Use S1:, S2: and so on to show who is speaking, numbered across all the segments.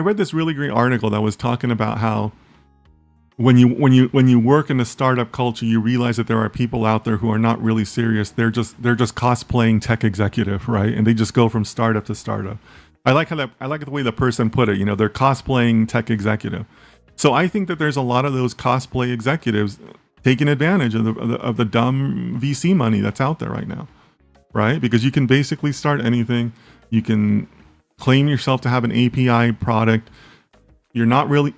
S1: I read this really great article that was talking about how when you work in a startup culture, you realize that there are people out there who are not really serious. They're just cosplaying tech executive, right? And they just go from startup to startup. I like the way the person put it. They're cosplaying tech executive. So I think that there's a lot of those cosplay executives taking advantage of the dumb VC money that's out there right now, right? Because you can basically start anything. You can claim yourself to have an API product. You're not really,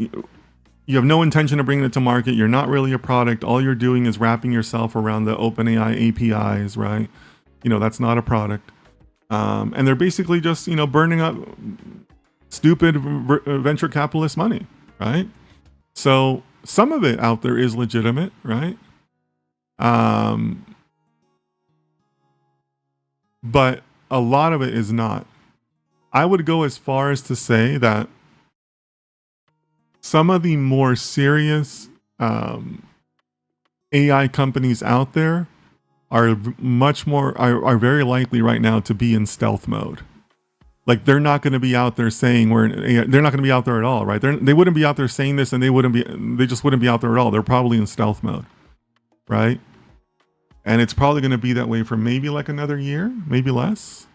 S1: you have no intention of bringing it to market. You're not really a product. All you're doing is wrapping yourself around the OpenAI APIs, right? That's not a product. And they're basically just, burning up stupid venture capitalist money, right? So some of it out there is legitimate, right? But a lot of it is not. I would go as far as to say that some of the more serious AI companies out there are very likely right now to be in stealth mode. Like they're not going to be out there saying they're not going to be out there at all, right? They wouldn't be out there saying this, and they just wouldn't be out there at all. They're probably in stealth mode, right? And it's probably going to be that way for maybe like another year, maybe less.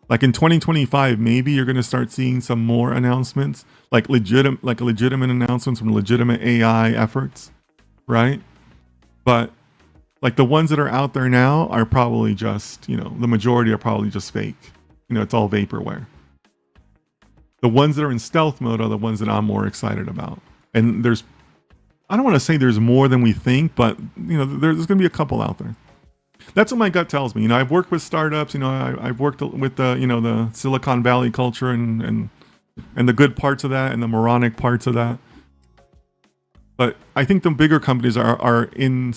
S1: Like in 2025, maybe you're going to start seeing some more announcements, like legitimate announcements from legitimate AI efforts, right? But like the ones that are out there now are probably just, the majority are probably just fake. It's all vaporware. The ones that are in stealth mode are the ones that I'm more excited about. And I don't want to say there's more than we think, but there's going to be a couple out there. That's what my gut tells me. I've worked with startups. I've worked with the Silicon Valley culture and the good parts of that and the moronic parts of that. But I think the bigger companies are in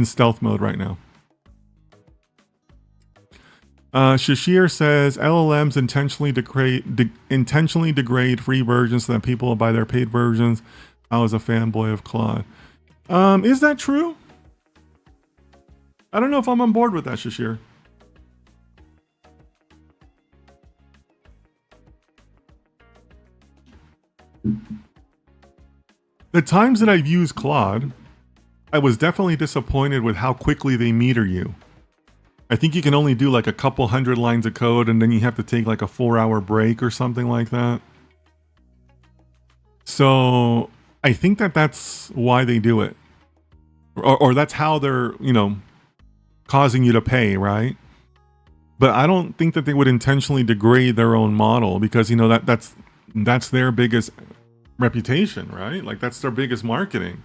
S1: stealth mode right now. Shashir says LLMs intentionally degrade free versions so that people will buy their paid versions. I was a fanboy of Claude. Is that true? I don't know if I'm on board with that, Shashir. The times that I've used Claude, I was definitely disappointed with how quickly they meter you. I think you can only do like a couple hundred lines of code and then you have to take like a 4-hour break or something like that. So I think that's why they do it. Or that's how they're, causing you to pay, right? But I don't think that they would intentionally degrade their own model because, that's their biggest reputation, right? Like that's their biggest marketing.